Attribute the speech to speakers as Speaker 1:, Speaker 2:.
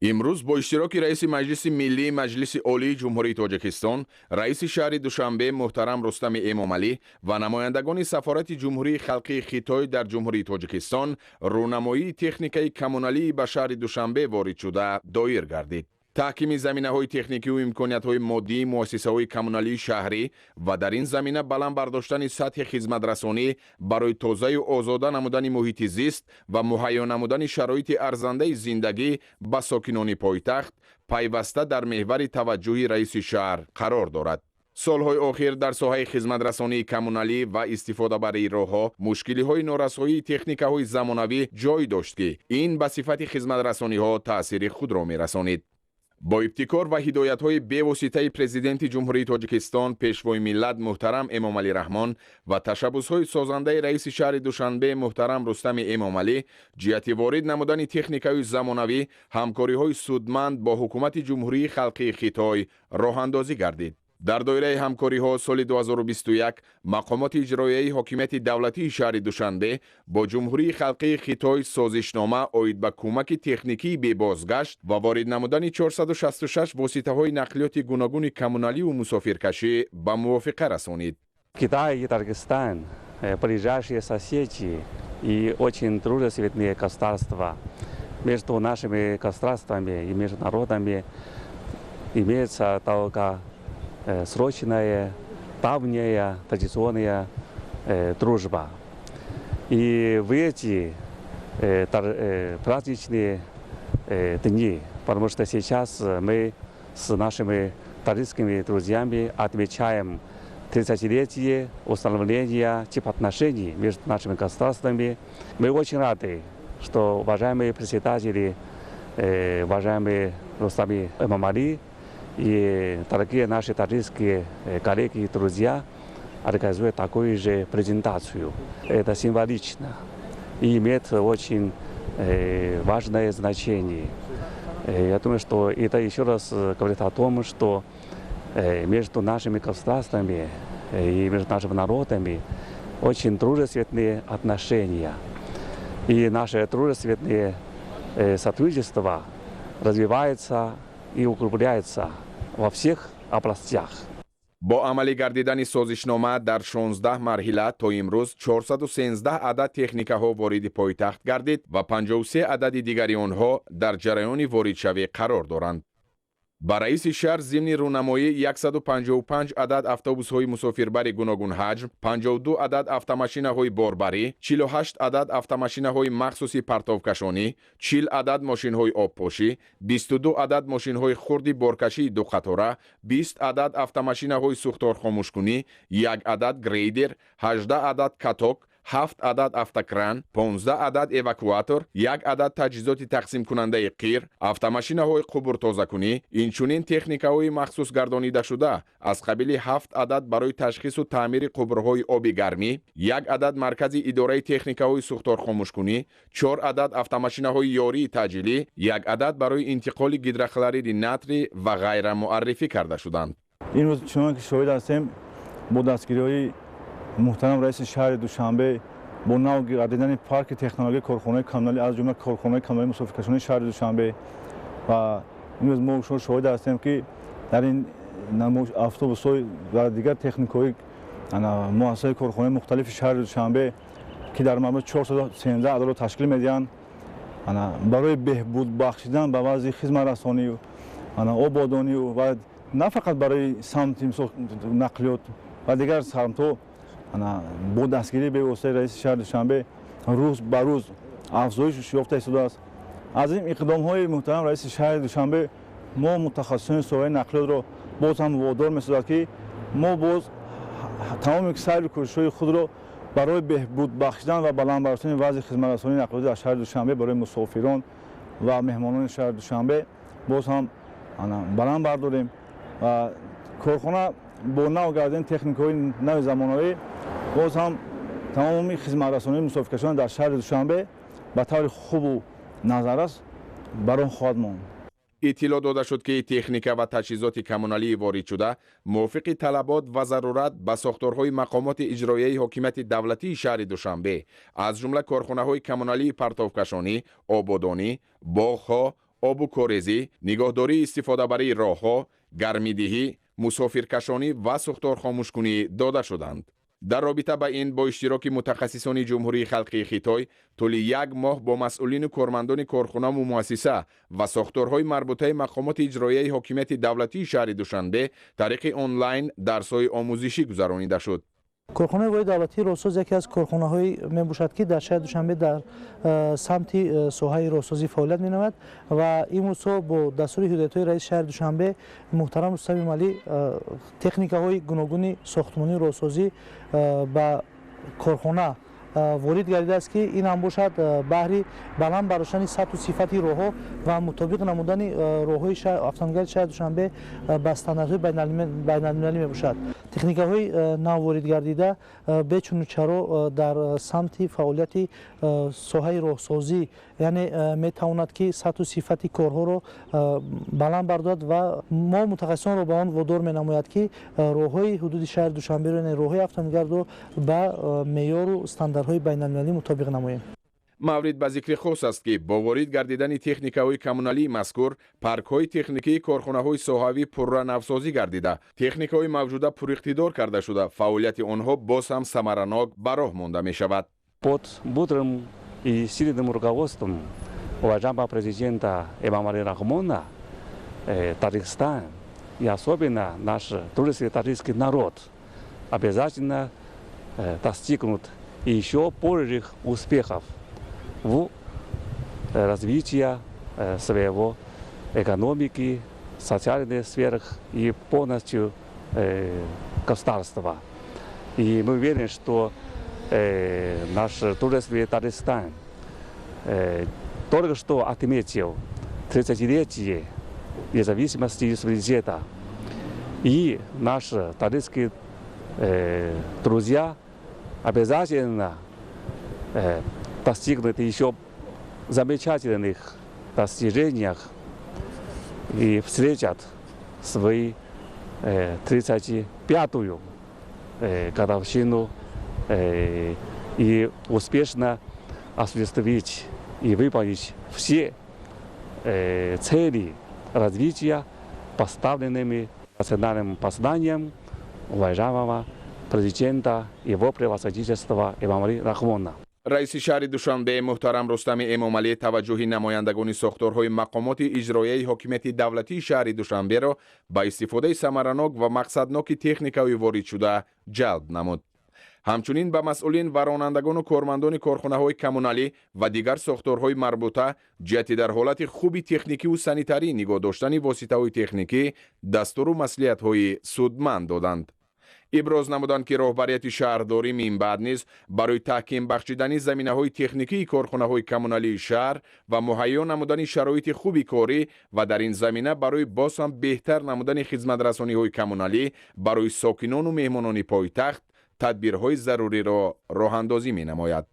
Speaker 1: имрӯз бо иштироки раиси маҷлиси миллии маҷлиси олии ҷумҳурии тоҷикистон, раиси шаҳри душанбе муҳтарам рустами эмомалӣ ва намояндагони сафорати ҷумҳурии халқии хитой дар ҷумҳурии тоҷикистон рӯнамоии техникаи коммуналии ба шаҳри душанбе ворид шуда доир гардид. таҳкими заминаҳои техникиву имкониятҳои моддии муассисаҳои коммуналии шаҳрӣ ва дар ин замина баланд бардоштани сатҳи хизматрасонӣ барои тозаю озода намудани муҳити зист ва муҳайё намудани шароити арзандаи зиндагӣ ба сокинони пойтахт пайваста дар меҳвари таваҷҷӯҳи раиси шаҳр қарор дорад. солҳои охир дар соҳаи хизматрасонии коммуналӣ ва истифодабарии роҳҳо мушкилиҳои норасоии техникаҳои замонавӣ ҷой дошт ки ин ба сифати хизматрасониҳо таъсири худро мерасонид. бо ибтикор ва ҳидоятҳои бевоситаи президенти ҷумҳурии тоҷикистон пешвои миллат муҳтарам эмомалӣ раҳмон ва ташаббусҳои созандаи раиси шаҳри душанбе муҳтарам рустами эмомалӣ ҷиҳати ворид намудани техникаҳои замонавӣ ҳамкориҳои судманд бо ҳукумати ҷумҳурии халқии хитой роҳандозӣ гардид. дар доираи ҳамкориҳо соли 2021 мақомоти иҷроияи ҳокимияти давлатии шаҳри душанбе бо ҷумҳурии халқии хитой созишнома оид ба кӯмаки техникии бебозгашт ва ворид намудани 466 воситаҳои нақлиёти гуногуни коммуналиву мусофиркашӣ ба мувофиқа расонид.
Speaker 2: Китай и Таргистан ближайшие соседи и очень дружественные государства. Между нашими государствами и между народами имеется только срочная, давняя, традиционная дружба. И в эти праздничные дни, потому что сейчас мы с нашими таджикскими друзьями отмечаем 30-летие установления типа отношений между нашими государствами. Мы очень рады, что уважаемые председатели, уважаемые Рустами Эмомали и дорогие наши таджикские коллеги и друзья организуют такую же презентацию. Это символично и имеет очень важное значение. Я думаю, что это еще раз говорит о том, что между нашими государствами и между нашими народами очень дружественные отношения. И наше дружественное сотрудничество развивается и укрепляется во всех областях.
Speaker 1: бо амалӣ гардидани созишнома дар 16 марҳила то имрӯз 413 адад техникаҳо вориди пойтахт гардид ва 53 адади дигари онҳо дар ҷараёни воридшавӣ қарор доранд. ба раиси шаҳр зимни рӯнамоӣ 155 адад автобусҳои мусофирбари гуногун ҳаҷм, 52 адад автомашинаҳои борбарӣ, 48 адад автомашинаҳои махсуси партовкашонӣ, 40 адад мошинҳои обпошӣ, 22 адад мошинҳои хурди боркашии дуқатора, 20 адад автомашинаҳои сӯхторхомӯшкунӣ, 1 адад грейдер, 18 адад каток, 7 адад автокран, 15 адад эвакуатор, 1 адад таҷҳизоти тақсимкунандаи қир, автомашинаҳои қубуртозакунӣ, инчунин техникаҳои махсус гардонидашуда аз қабили 7 адад барои ташхису таъмири қубурҳои оби гармӣ, 1 адад маркази идораи техникаҳои сӯхторхомӯшкунӣ, 4 адад автомашинаҳои ёрии таъҷилӣ, 1 адад барои интиқоли гидрохлориди натрий ва ғайра муаррифӣ карда шуданд.
Speaker 3: имрӯз чунон ки шоҳид ҳастем бо дастгириҳои муҳтарам раиси шаҳри душанбе бо нав гардидани парки технологии корхонаи коммуналӣ аз ҷумла корхонаи коммуналии мусофиркашони шаҳри душанбе ва имрӯз мо шоҳид ҳастем ки дар ин автобусҳои ва дигар техникаҳои муассисаи корхонаи мухталифи шаҳри душанбе ки дар маъмул 413 ададро ташкил медиҳанд барои беҳбуд бахшидан ба вазъи хизматрасонию ободонию ва на фақат барои самти нақлиёт ва дигар самтҳо бо дастгирии бевоситаи раиси шаҳри душанбе рӯз ба рӯз афзоиш ёфта истодааст. аз ин иқдомҳои муҳтарам раиси шаҳри душанбе мо мутахассисони соҳаи нақлиётро боз ҳам водор месозад ки мо боз тамоми сайру кӯшишҳои худро барои беҳбуд бахшидан ва баландбардоштани вазъи хизматрасонии нақлиёти дар шаҳри душанбе барои мусофирон ва меҳмонони шаҳри душанбе боз ҳам баланд бардорем ва корхона бо нав гардидани техникаҳои нави замонавӣ боз ҳам тамоми хизматрасонии мусофиркашон дар шаҳри душанбе ба таври хубу назаррас бар он хоҳад монд.
Speaker 1: иттилоъ дода шуд ки техника ва таҷҳизоти коммуналии воридшуда мувофиқи талабот ва зарурат ба сохторҳои мақомоти иҷроияи ҳокимияти давлатии шаҳри душанбе аз ҷумла корхонаҳои коммуналии партовкашонӣ, ободонӣ, боғҳо, обу корезӣ, нигоҳдории истифодабарии роҳҳо, гармидиҳӣ, мусофиркашонӣ ва сӯхторхомӯшкунӣ дода шуданд. дар робита ба ин бо иштироки мутахассисони ҷумҳурии халқии Хитой тӯли 1 моҳ бо масъулину кормандони корхонаву муассиса ва сохторҳои марбутаи мақомоти иҷроияи ҳокимияти давлатии шаҳри Душанбе тариқи онлайн дарсҳои омӯзишӣ гузаронида шуд.
Speaker 4: корхонаи воҳиди давлатии роҳсоз яке аз корхонаҳое мебошад ки дар шаҳри Душанбе дар самти соҳаи роҳсозӣ фаъолият менамояд ва имрӯзҳо бо дастури ҳидоятҳои раиси шаҳри Душанбе муҳтарам Рустам Эмомалӣ техникаҳои гуногуни сохтмонии роҳсозӣ ба корхона ворид гардидааст ки ин ҳам бошад баҳри баланд бардоштани сатҳу сифати роҳҳо ва мутобиқ намудани роҳҳои автомобилгари шаҳри Душанбе ба стандартҳои байналмилалӣ мебошад. техникаҳои нав ворид гардида бечуну чаро дар самти фаъолияти соҳаи роҳсозӣ яъне метавонад ки сатҳу сифати корҳоро баланд бардорад ва мо мутахассисонро ба он водор менамояд ки роҳҳои ҳудуди шаҳри Душанберо яъне роҳҳои автомобилгариро ба меъёру стандартҳои байналмилалӣ мутобиқ намоем.
Speaker 1: маврид ба зикри хос аст ки бо ворид гардидани техникаҳои коммуналии мазкур паркҳои техникии корхонаҳои соҳавӣ пурранавсозӣ гардида техникаҳои мавҷуда пуриқтидор карда шуда фаъолияти онҳо боз ҳам самаранок ба роҳ монда мешавад.
Speaker 2: Под мудрым и сильным руководством уважаемого президента Эмомали Рахмона Таджикистан и особенно наш турецкий таджикский народ обязательно достигнут еще больших успехов в развитии своего экономики, социальных сферах и полностью государства. И мы уверены, что наш турецкий Таджикистан только что отметил 30-летие независимости и суверенитета. И наши таджикские друзья обязательно достигнут еще замечательных достижениях и встретят свою 35-ю годовщину и успешно осуществить и выполнить все цели развития, поставленными национальным посланием уважаемого президента его превосходительства Эмомали Рахмона.
Speaker 1: раиси шаҳри Душанбе муҳтарам Рустами Эмомалӣ таваҷҷӯҳи намояндагони сохторҳои мақомоти иҷроияи ҳокимияти давлатии шаҳри Душанберо ба истифодаи самаранок ва мақсадноки техникаҳои воридшуда ҷалб намуд. ҳамчунин ба масъулин ва ронандагону кормандони корхонаҳои коммуналӣ ва дигар сохторҳои марбута ҷиҳати дар ҳолати хуби техникиву санитарӣ нигоҳ доштани воситаҳои техникӣ дастуру маслиҳатҳои судманд доданд. иброз намуданд ки роҳбарияти шаҳрдорӣ минбаъд низ барои таҳким бахшидани заминаҳои техникии корхонаҳои коммуналии шаҳр ва муҳайё намудани шароити хуби корӣ ва дар ин замина барои боз ҳам беҳтар намудани хизматрасониҳои коммуналӣ барои сокинону меҳмонони пойтахт тадбирҳои заруриро роҳандозӣ менамояд.